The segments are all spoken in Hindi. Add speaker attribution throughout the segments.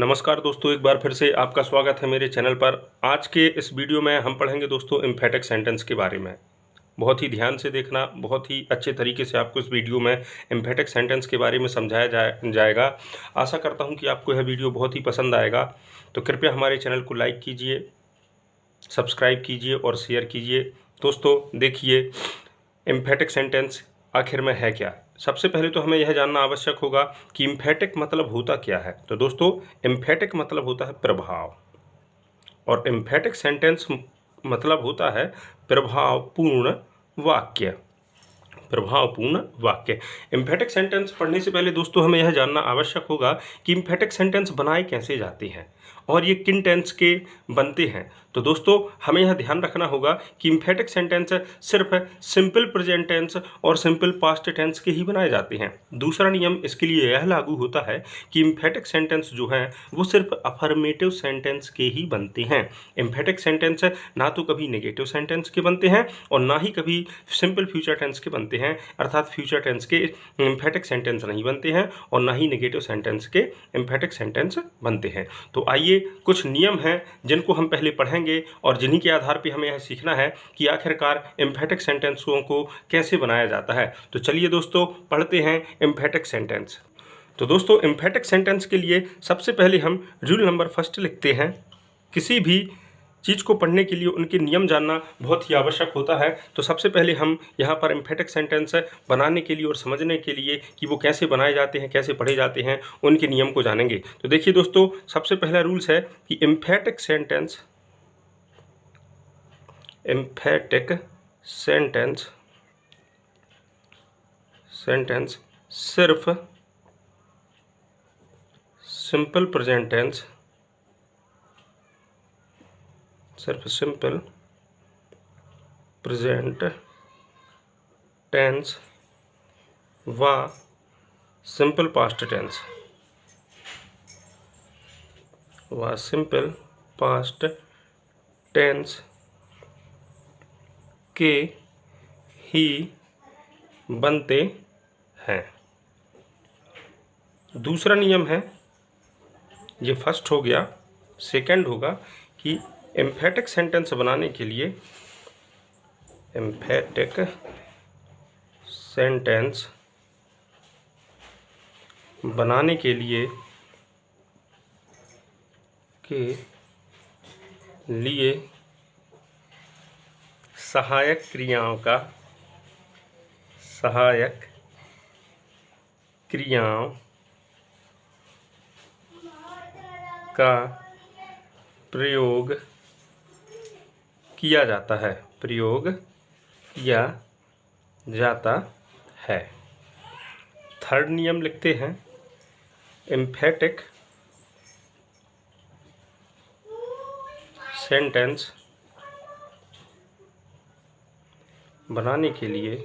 Speaker 1: नमस्कार दोस्तों, एक बार फिर से आपका स्वागत है मेरे चैनल पर। आज के इस वीडियो में हम पढ़ेंगे दोस्तों एम्फेटिक सेंटेंस के बारे में। बहुत ही ध्यान से देखना, बहुत ही अच्छे तरीके से आपको इस वीडियो में एम्फेटिक सेंटेंस के बारे में समझाया जाएगा। आशा करता हूं कि आपको यह वीडियो बहुत ही पसंद आएगा। तो कृपया हमारे चैनल को लाइक कीजिए, सब्सक्राइब कीजिए और शेयर कीजिए। दोस्तों देखिए, एम्फेटिक सेंटेंस आखिर में है क्या। सबसे पहले तो हमें यह जानना आवश्यक होगा कि एम्फेटिक मतलब होता क्या है। तो दोस्तों, एम्फेटिक मतलब होता है प्रभाव, और एम्फेटिक सेंटेंस मतलब होता है प्रभावपूर्ण वाक्य। प्रभावपूर्ण वाक्य। एम्फेटिक सेंटेंस पढ़ने से पहले दोस्तों हमें यह जानना आवश्यक होगा कि एम्फेटिक सेंटेंस बनाए कैसे जाते हैं और ये किन टेंस के बनते हैं। तो दोस्तों हमें यह ध्यान रखना होगा कि एम्फेटिक सेंटेंस सिर्फ सिंपल प्रेजेंट टेंस और सिंपल पास्ट टेंस के ही बनाए जाते हैं। दूसरा नियम इसके लिए यह लागू होता है कि एम्फेटिक सेंटेंस जो हैं वो सिर्फ अफर्मेटिव सेंटेंस के ही बनते हैं। एम्फेटिक सेंटेंस ना तो कभी नेगेटिव सेंटेंस के बनते हैं और ना ही कभी सिंपल फ्यूचर टेंस के बनते हैं, अर्थात फ्यूचर टेंस के एम्फेटिक सेंटेंस नहीं बनते हैं और ना ही नेगेटिव सेंटेंस के एम्फेटिक सेंटेंस बनते हैं। तो आइए, कुछ नियम हैं जिनको हम पहले पढ़ेंगे और जिन्हीं के आधार पर हमें यह सीखना है कि आखिरकार एम्फेटिक सेंटेंसों को कैसे बनाया जाता है। तो चलिए दोस्तों पढ़ते हैं एम्फेटिक सेंटेंस। तो दोस्तों एम्फेटिक सेंटेंस के लिए सबसे पहले हम रूल नंबर फर्स्ट लिखते हैं। किसी भी चीज़ को पढ़ने के लिए उनके नियम जानना बहुत ही आवश्यक होता है। तो सबसे पहले हम यहाँ पर एम्फेटिक सेंटेंस बनाने के लिए और समझने के लिए कि वो कैसे बनाए जाते हैं, कैसे पढ़े जाते हैं, उनके नियम को जानेंगे। तो देखिए दोस्तों, सबसे पहला रूल्स है कि एम्फेटिक सेंटेंस सिर्फ सिंपल प्रेजेंट टेंस, सिर्फ सिंपल प्रेजेंट टेंस व सिंपल पास्ट टेंस के ही बनते हैं। दूसरा नियम है, ये फर्स्ट हो गया। सेकंड होगा कि एम्फेटिक सेंटेंस बनाने के लिए सहायक क्रियाओं का प्रयोग किया जाता है। थर्ड नियम लिखते हैं, एम्फेटिक सेंटेंस बनाने के लिए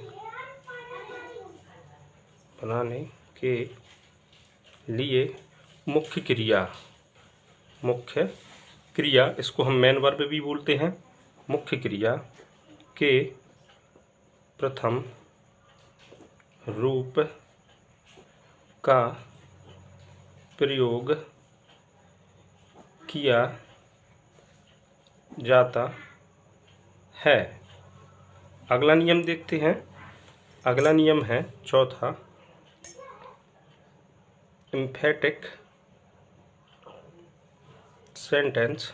Speaker 1: मुख्य क्रिया, इसको हम मेन वर्ब भी बोलते हैं, मुख्य क्रिया के प्रथम रूप का प्रयोग किया जाता है। अगला नियम देखते हैं। अगला नियम है चौथा, एम्फेटिक सेंटेंस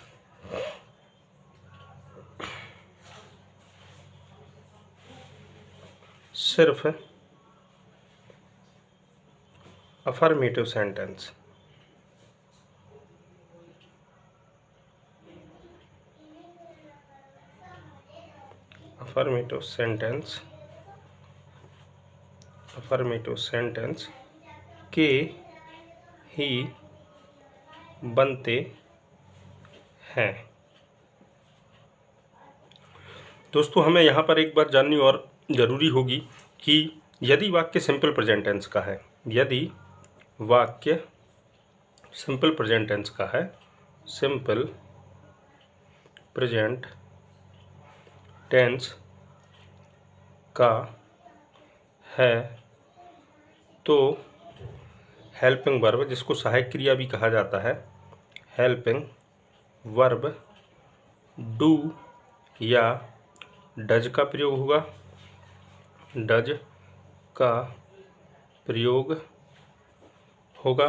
Speaker 1: सिर्फ अफर्मेटिव सेंटेंस के ही बनते हैं। दोस्तों हमें यहाँ पर एक बात जाननी और ज़रूरी होगी कि यदि वाक्य सिंपल प्रेजेंट टेंस का है, सिंपल प्रेजेंट टेंस का है तो हेल्पिंग वर्ब, जिसको सहायक क्रिया भी कहा जाता है, हेल्पिंग वर्ब डू या डज का प्रयोग होगा, डज का प्रयोग होगा।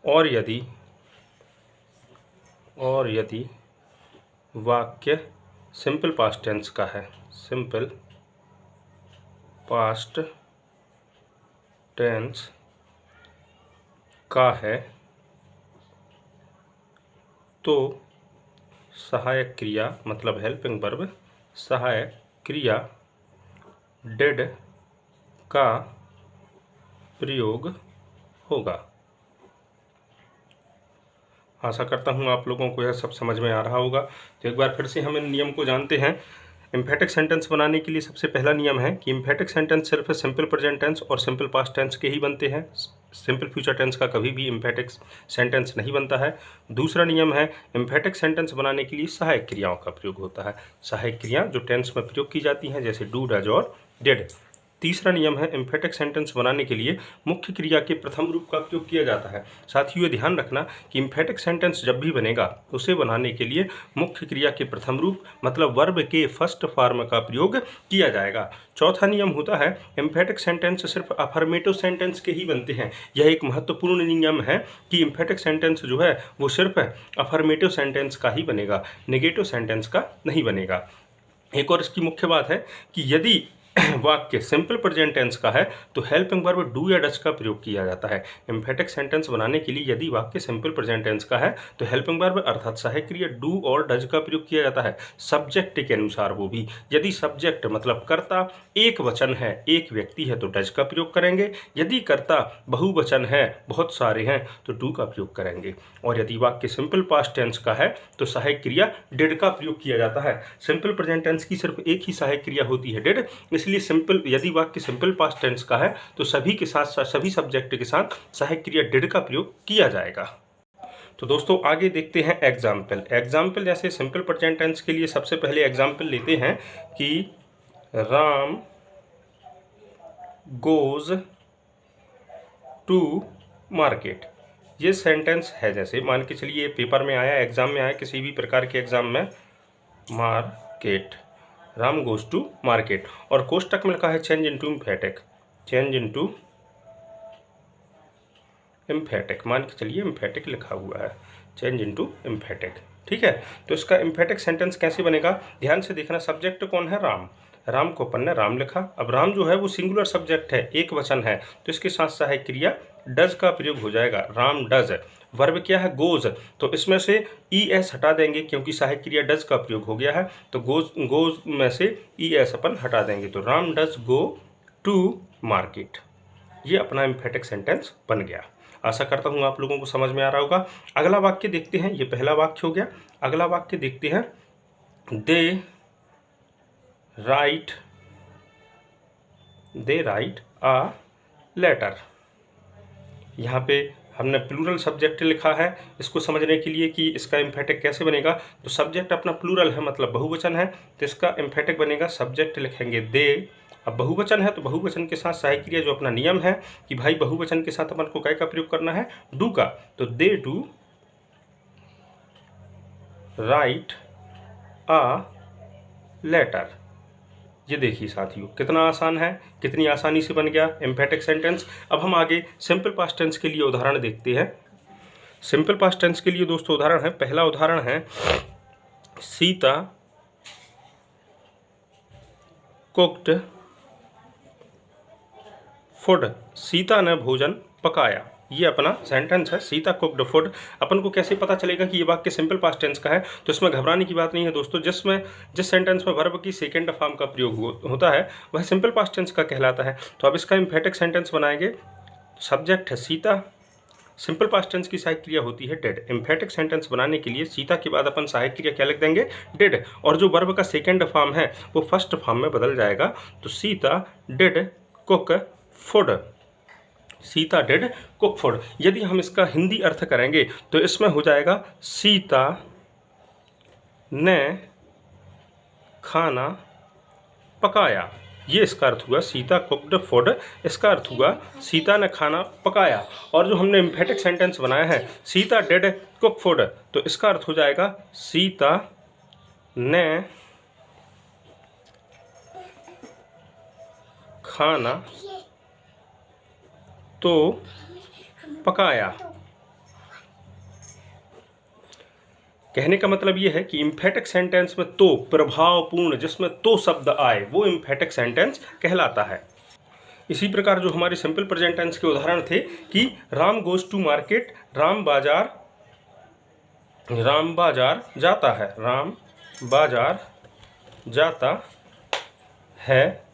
Speaker 1: और यदि वाक्य सिंपल पास्ट टेंस का है, सिंपल पास्ट टेंस का है, तो सहायक क्रिया मतलब हेल्पिंग वर्ब सहायक क्रिया डिड का प्रयोग होगा। आशा करता हूँ आप लोगों को यह सब समझ में आ रहा होगा। तो एक बार फिर से हम इन नियम को जानते हैं। एम्फेटिक सेंटेंस बनाने के लिए सबसे पहला नियम है कि एम्फेटिक सेंटेंस सिर्फ सिंपल प्रेजेंट टेंस और सिंपल पास्ट टेंस के ही बनते हैं। सिंपल फ्यूचर टेंस का कभी भी एम्फेटिक सेंटेंस नहीं बनता है। दूसरा नियम है एम्फेटिक सेंटेंस बनाने के लिए सहायक क्रियाओं का प्रयोग होता है। सहायक क्रिया जो टेंस में प्रयोग की जाती हैं, जैसे डू, डज और डिड। तीसरा नियम है एम्फेटिक सेंटेंस बनाने के लिए मुख्य क्रिया के प्रथम रूप का प्रयोग किया जाता है। साथियों, ये ध्यान रखना कि एम्फेटिक सेंटेंस जब भी बनेगा उसे बनाने के लिए मुख्य क्रिया के प्रथम रूप मतलब वर्ब के फर्स्ट फॉर्म का प्रयोग किया जाएगा। चौथा नियम होता है एम्फेटिक सेंटेंस सिर्फ अफर्मेटिव सेंटेंस के ही बनते हैं। यह एक महत्वपूर्ण नियम है कि एम्फेटिक सेंटेंस जो है वो सिर्फ अफर्मेटिव सेंटेंस का ही बनेगा, नेगेटिव सेंटेंस का नहीं बनेगा। एक और इसकी मुख्य बात है कि यदि वाक्य सिंपल प्रेजेंट टेंस का है तो हेल्पिंग वर्ब डू या डज का प्रयोग किया जाता है। एम्फेटिक सेंटेंस बनाने के लिए यदि वाक्य सिंपल प्रेजेंट टेंस का है तो हेल्पिंग वर्ब अर्थात सहायक क्रिया डू और डज का प्रयोग किया जाता है, सब्जेक्ट के अनुसार। वो भी यदि सब्जेक्ट मतलब कर्ता एक वचन है, एक व्यक्ति है, तो डज का प्रयोग करेंगे। यदि कर्ता बहुवचन है, बहुत सारे हैं, तो डू का प्रयोग करेंगे। और यदि वाक्य सिंपल पास्ट टेंस का है तो सहायक क्रिया डिड का प्रयोग किया जाता है। सिंपल प्रेजेंट टेंस की सिर्फ एक ही सहायक क्रिया होती है, डिड। इसलिए सिंपल यदि वाक्य सिंपल पास्ट टेंस का है तो सभी के साथ सभी सब्जेक्ट के साथ सहायक क्रिया डिड का प्रयोग किया जाएगा। तो दोस्तों आगे देखते हैं एग्जाम्पल। जैसे सिंपल प्रेजेंट टेंस के लिए सबसे पहले एग्जाम्पल लेते हैं कि राम गोज टू मार्केट। ये सेंटेंस है, जैसे मान के चलिए पेपर में आया, एग्जाम में आया, किसी भी प्रकार के एग्जाम में, market, Ram goes to market, और कोष्टक में लिखा है change into emphatic, change into emphatic. मान के चलिए एम्फेटिक लिखा हुआ है, चेंज इनटू एम्फेटिक। ठीक है, तो इसका एम्फेटिक सेंटेंस कैसे बनेगा, ध्यान से देखना। सब्जेक्ट कौन है, राम। राम को अपन ने राम लिखा। अब राम जो है वो सिंगुलर सब्जेक्ट है, एक वचन है, तो इसके साथ सहायक क्रिया डज का प्रयोग हो जाएगा, राम डज। वर्ब क्या है, गोज, तो इसमें से ई एस हटा देंगे क्योंकि सहायक क्रिया डज का प्रयोग हो गया है, तो गोज में से ई एस अपन हटा देंगे, तो Ram does go to market. ये अपना एम्फेटिक सेंटेंस बन गया। आशा करता हूँ आप लोगों को समझ में आ रहा होगा। अगला वाक्य देखते हैं, ये पहला वाक्य हो गया। अगला वाक्य देखते हैं, दे राइट अ लेटर। यहाँ पे हमने प्लूरल सब्जेक्ट लिखा है। इसको समझने के लिए कि इसका एम्फेटिक कैसे बनेगा, तो सब्जेक्ट अपना प्लूरल है मतलब बहुवचन है, तो इसका एम्फेटिक बनेगा, सब्जेक्ट लिखेंगे दे। अब बहुवचन है तो बहुवचन के साथ सहायक क्रिया जो अपना नियम है कि भाई बहुवचन के साथ अपन को क्या का प्रयोग करना है, डू का, तो they do write a letter. ये देखिए साथियों कितना आसान है, कितनी आसानी से बन गया एम्फेटिक सेंटेंस। अब हम आगे सिंपल पास्ट टेंस के लिए उदाहरण देखते हैं। सिंपल पास्ट टेंस के लिए दोस्तों उदाहरण है, पहला उदाहरण है सीता कुक्ड फूड। सीता ने भोजन पकाया, ये अपना सेंटेंस है, सीता कुक्ड फूड। अपन को कैसे पता चलेगा कि ये वाक्य सिंपल पास्ट टेंस का है, तो इसमें घबराने की बात नहीं है दोस्तों। जिस सेंटेंस में वर्ब की सेकेंड फॉर्म का प्रयोग होता है वह सिंपल पास्ट टेंस का कहलाता है। तो अब इसका एम्फेटिक सेंटेंस बनाएंगे। सब्जेक्ट है सीता, सिंपल पास्ट टेंस की सहायक क्रिया होती है डिड। एम्फेटिक सेंटेंस बनाने के लिए सीता के बाद अपन सहायक क्रिया क्या लिख देंगे, डिड, और जो वर्ब का सेकेंड फॉर्म है वो फर्स्ट फॉर्म में बदल जाएगा, तो Sita did cook food, Sita did cook food. यदि हम इसका हिंदी अर्थ करेंगे तो इसमें हो जाएगा सीता ने खाना पकाया। ये इसका अर्थ हुआ सीता कुक्ड फूड, इसका अर्थ हुआ सीता ने खाना पकाया। और जो हमने एम्फेटिक सेंटेंस बनाया है सीता डिड कुक फूड, तो इसका अर्थ हो जाएगा सीता ने खाना तो पकाया। कहने का मतलब ये है कि इम्फेटिक सेंटेंस में तो प्रभावपूर्ण, जिसमें तो शब्द आए, वो इम्फेटिक सेंटेंस कहलाता है। इसी प्रकार जो हमारे सिंपल प्रेजेंट टेंस के उदाहरण थे कि Ram goes to market, Ram बाजार जाता है, राम बाजार जाता है।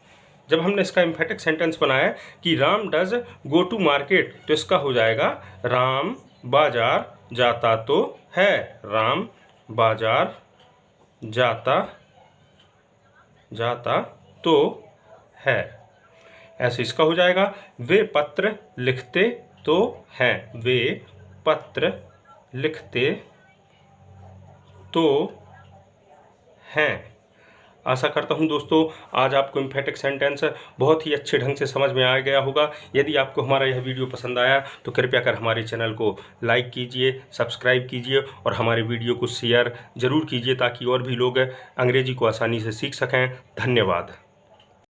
Speaker 1: जब हमने इसका इम्फेटिक सेंटेंस बनाया कि Ram does go to market, तो इसका हो जाएगा राम बाजार जाता तो है, राम बाजार जाता तो है। ऐसे इसका हो जाएगा वे पत्र लिखते तो हैं, वे पत्र लिखते तो हैं। आशा करता हूं दोस्तों आज आपको इम्फेटिक सेंटेंस बहुत ही अच्छे ढंग से समझ में आ गया होगा। यदि आपको हमारा यह वीडियो पसंद आया तो कृपया कर हमारे चैनल को लाइक कीजिए, सब्सक्राइब कीजिए और हमारे वीडियो को शेयर ज़रूर कीजिए ताकि और भी लोग अंग्रेजी को आसानी से सीख सकें। धन्यवाद।